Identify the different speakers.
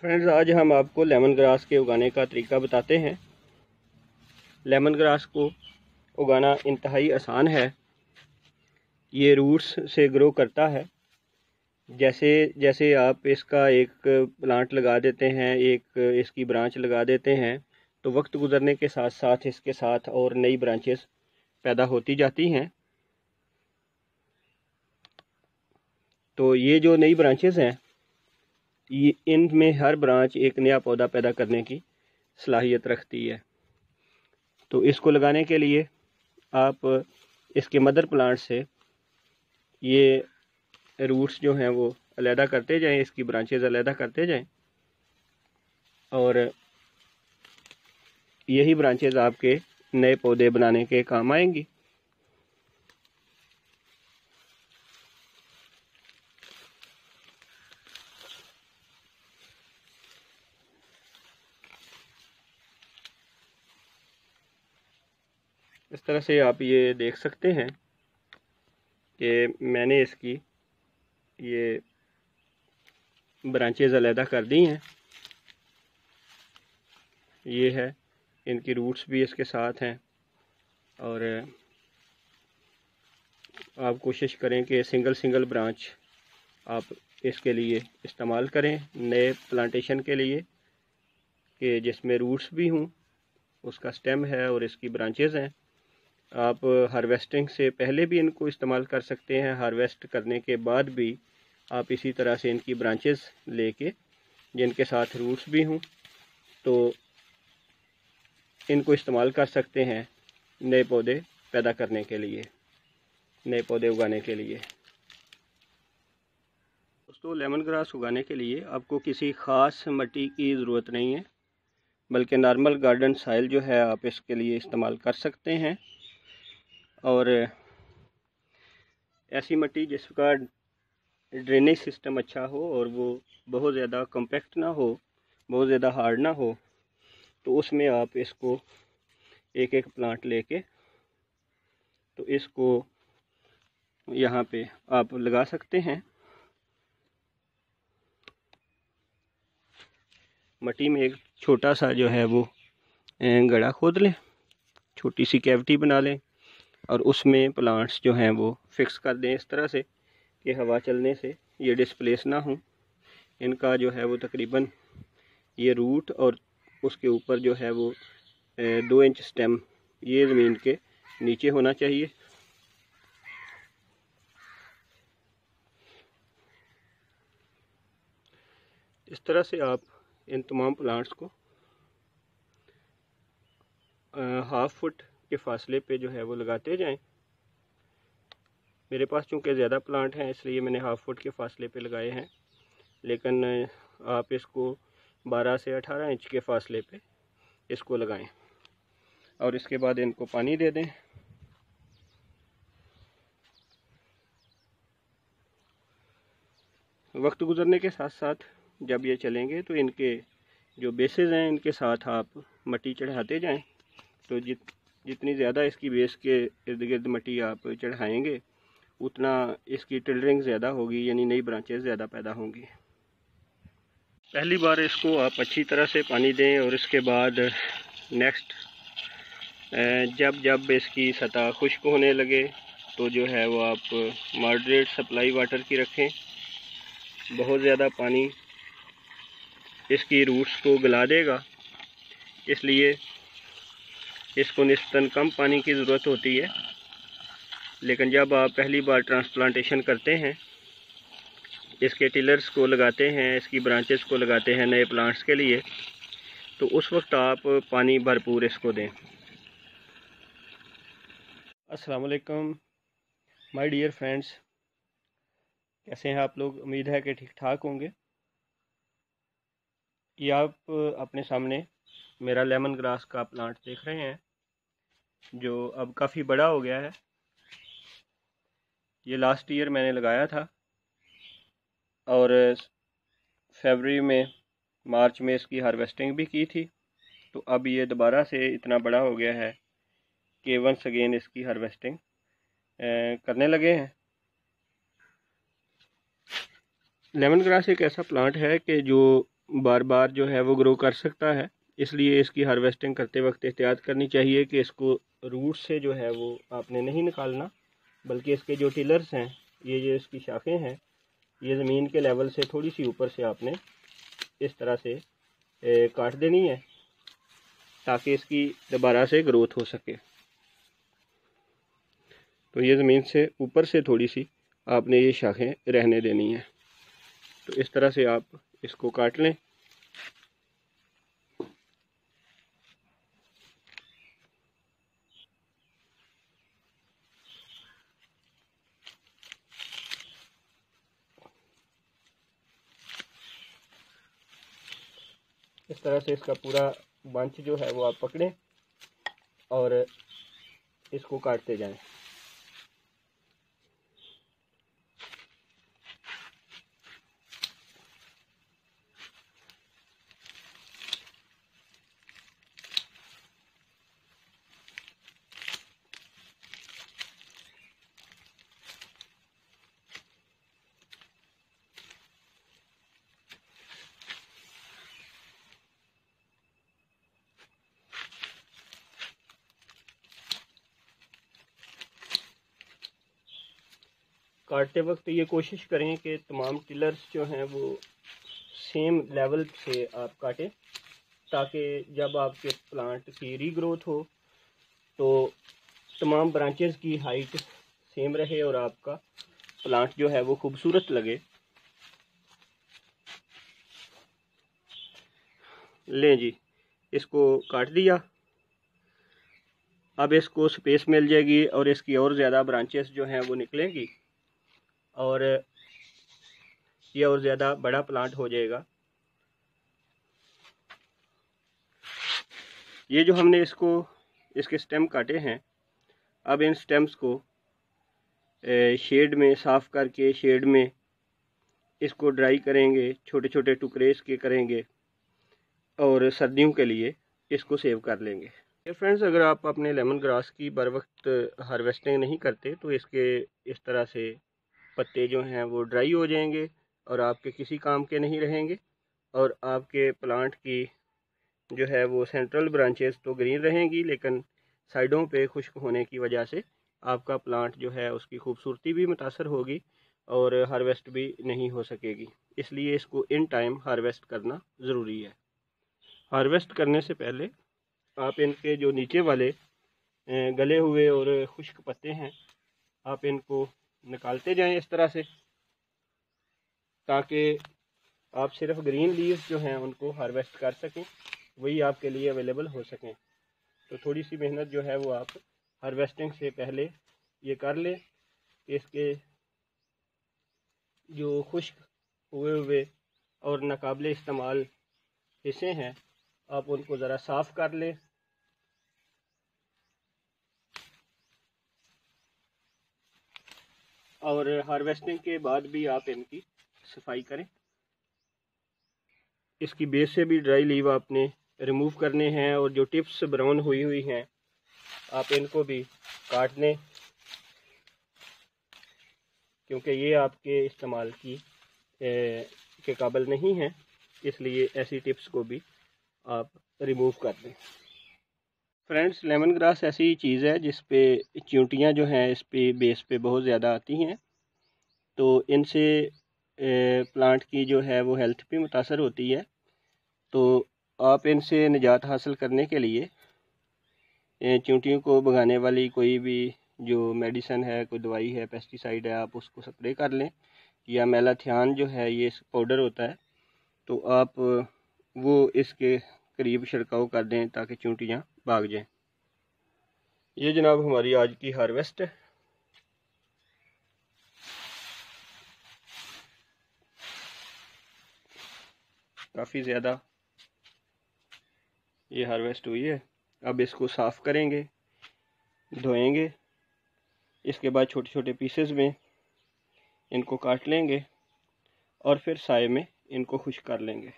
Speaker 1: Friends, आज हम आपको लेमन ग्रास के उगाने का तरीका बताते हैं। लेमन ग्रास को उगाना इंतहाई आसान है। ये रूट्स से ग्रो करता है। जैसे जैसे आप इसका एक प्लांट लगा देते हैं, एक इसकी ब्रांच लगा देते हैं, तो वक्त गुजरने के साथ साथ इसके साथ और नई ब्रांचेस पैदा होती जाती हैं। तो ये जो नई ब्रांचेस हैं, इनमें हर ब्रांच एक नया पौधा पैदा करने की सलाहियत रखती है। तो इसको लगाने के लिए आप इसके मदर प्लांट से ये रूट्स जो हैं वो अलहदा करते जाएं, इसकी ब्रांचेज अलहदा करते जाएं, और यही ब्रांचेज आपके नए पौधे बनाने के काम आएंगी। इस तरह से आप ये देख सकते हैं कि मैंने इसकी ये ब्रांचेज अलहदा कर दी हैं। ये है, इनकी रूट्स भी इसके साथ हैं। और आप कोशिश करें कि सिंगल सिंगल ब्रांच आप इसके लिए इस्तेमाल करें नए प्लांटेशन के लिए, कि जिसमें रूट्स भी हों, उसका स्टेम है और इसकी ब्रांचेज हैं। आप हार्वेस्टिंग से पहले भी इनको इस्तेमाल कर सकते हैं, हार्वेस्ट करने के बाद भी आप इसी तरह से इनकी ब्रांचेस लेके, जिनके साथ रूट्स भी हों, तो इनको इस्तेमाल कर सकते हैं नए पौधे पैदा करने के लिए, नए पौधे उगाने के लिए। दोस्तों, लेमन ग्रास उगाने के लिए आपको किसी ख़ास मिट्टी की ज़रूरत नहीं है, बल्कि नॉर्मल गार्डन साइल जो है आप इसके लिए इस्तेमाल कर सकते हैं। और ऐसी मिट्टी जिसका ड्रेनेज सिस्टम अच्छा हो और वो बहुत ज़्यादा कॉम्पैक्ट ना हो, बहुत ज़्यादा हार्ड ना हो, तो उसमें आप इसको एक एक प्लांट लेके तो इसको यहाँ पे आप लगा सकते हैं। मिट्टी में एक छोटा सा जो है वो गड्ढा खोद लें, छोटी सी कैविटी बना लें और उसमें प्लांट्स जो हैं वो फिक्स कर दें इस तरह से कि हवा चलने से ये डिस्प्लेस ना हो। इनका जो है वो तकरीबन ये रूट और उसके ऊपर जो है वो 2 इंच स्टेम ये ज़मीन के नीचे होना चाहिए। इस तरह से आप इन तमाम प्लांट्स को हाफ फुट के फासले पे जो है वो लगाते जाएं। मेरे पास चूँकि ज़्यादा प्लांट हैं इसलिए मैंने हाफ फुट के फासले पे लगाए हैं, लेकिन आप इसको 12 से 18 इंच के फासले पे इसको लगाएं और इसके बाद इनको पानी दे दें। वक्त गुजरने के साथ साथ जब ये चलेंगे तो इनके जो बेसेस हैं इनके साथ आप मिट्टी चढ़ाते जाएं। तो जितनी ज़्यादा इसकी बेस के इर्द गिर्द मिट्टी आप चढ़ाएंगे उतना इसकी टिल्डरिंग ज़्यादा होगी, यानी नई ब्रांचेस ज़्यादा पैदा होंगी। पहली बार इसको आप अच्छी तरह से पानी दें और इसके बाद नेक्स्ट जब जब इसकी सतह खुश्क होने लगे तो जो है वो आप मॉडरेट सप्लाई वाटर की रखें। बहुत ज़्यादा पानी इसकी रूट्स को गला देगा, इसलिए इसको निस्बतन कम पानी की ज़रूरत होती है। लेकिन जब आप पहली बार ट्रांसप्लांटेशन करते हैं, इसके टिलर्स को लगाते हैं, इसकी ब्रांचेस को लगाते हैं नए प्लांट्स के लिए, तो उस वक्त आप पानी भरपूर इसको दें। अस्सलाम वालेकुम माय डियर फ्रेंड्स, कैसे हैं आप लोग? उम्मीद है कि ठीक ठाक होंगे। ये आप अपने सामने मेरा लेमन ग्रास का प्लांट देख रहे हैं जो अब काफ़ी बड़ा हो गया है। ये लास्ट ईयर मैंने लगाया था और फरवरी में, मार्च में इसकी हार्वेस्टिंग भी की थी। तो अब ये दोबारा से इतना बड़ा हो गया है कि वंस अगेन इसकी हार्वेस्टिंग करने लगे हैं। लेमन ग्रास एक ऐसा प्लांट है कि जो बार बार जो है वो ग्रो कर सकता है। इसलिए इसकी हार्वेस्टिंग करते वक्त एहतियात करनी चाहिए कि इसको रूट से जो है वो आपने नहीं निकालना, बल्कि इसके जो टिलर्स हैं, ये जो इसकी शाखें हैं, ये ज़मीन के लेवल से थोड़ी सी ऊपर से आपने इस तरह से काट देनी है, ताकि इसकी दोबारा से ग्रोथ हो सके। तो ये ज़मीन से ऊपर से थोड़ी सी आपने ये शाखें रहने देनी है। तो इस तरह से आप इसको काट लें। इस तरह से इसका पूरा बंच जो है वो आप पकड़ें और इसको काटते जाएं। काटते वक्त ये कोशिश करें कि तमाम टिलर्स जो हैं वो सेम लेवल से आप काटें, ताकि जब आपके प्लांट की रीग्रोथ हो तो तमाम ब्रांचेस की हाइट सेम रहे और आपका प्लांट जो है वो खूबसूरत लगे। लें जी, इसको काट दिया। अब इसको स्पेस मिल जाएगी और इसकी और ज़्यादा ब्रांचेस जो हैं वो निकलेंगी और ये और ज़्यादा बड़ा प्लांट हो जाएगा। ये जो हमने इसके स्टेम काटे हैं, अब इन स्टेम्स को शेड में साफ़ करके शेड में इसको ड्राई करेंगे, छोटे छोटे टुकड़े इसके करेंगे और सर्दियों के लिए इसको सेव कर लेंगे। फ्रेंड्स, अगर आप अपने लेमन ग्रास की बर वक्त हार्वेस्टिंग नहीं करते तो इसके इस तरह से पत्ते जो हैं वो ड्राई हो जाएंगे और आपके किसी काम के नहीं रहेंगे, और आपके प्लांट की जो है वो सेंट्रल ब्रांचेस तो ग्रीन रहेंगी, लेकिन साइडों पे खुश्क होने की वजह से आपका प्लांट जो है उसकी खूबसूरती भी मुतासर होगी और हार्वेस्ट भी नहीं हो सकेगी। इसलिए इसको इन टाइम हार्वेस्ट करना ज़रूरी है। हार्वेस्ट करने से पहले आप इनके जो नीचे वाले गले हुए और खुश्क पत्ते हैं, आप इनको निकालते जाएं इस तरह से, ताकि आप सिर्फ ग्रीन लीव्स जो हैं उनको हार्वेस्ट कर सकें, वही आपके लिए अवेलेबल हो सकें। तो थोड़ी सी मेहनत जो है वो आप हार्वेस्टिंग से पहले ये कर लें कि इसके जो खुश्क हुए और नाकाबिले इस्तेमाल हिस्से हैं आप उनको ज़रा साफ़ कर लें। और हार्वेस्टिंग के बाद भी आप इनकी सफाई करें। इसकी बेस से भी ड्राई लीव आपने रिमूव करने हैं और जो टिप्स ब्राउन हुई हैं आप इनको भी काट लें, क्योंकि ये आपके इस्तेमाल के काबिल नहीं हैं, इसलिए ऐसी टिप्स को भी आप रिमूव कर दें। फ्रेंड्स, लेमन ग्रास ऐसी चीज़ है जिस पे चींटियाँ जो हैं इस पे बेस पे बहुत ज़्यादा आती हैं, तो इनसे प्लांट की जो है वो हेल्थ भी मुतासर होती है। तो आप इनसे निजात हासिल करने के लिए चींटियों को भगाने वाली कोई भी जो मेडिसन है, कोई दवाई है, पेस्टिसाइड है, आप उसको स्प्रे कर लें, या मेलाथियान जो है ये पाउडर होता है, तो आप वो इसके करीब छिड़काव कर दें ताकि चींटियाँ भाग जाएं। ये जनाब हमारी आज की हार्वेस्ट है। काफ़ी ज़्यादा ये हार्वेस्ट हुई है। अब इसको साफ़ करेंगे, धोएंगे, इसके बाद छोटे छोटे पीसेस में इनको काट लेंगे और फिर साए में इनको खुश्क कर लेंगे।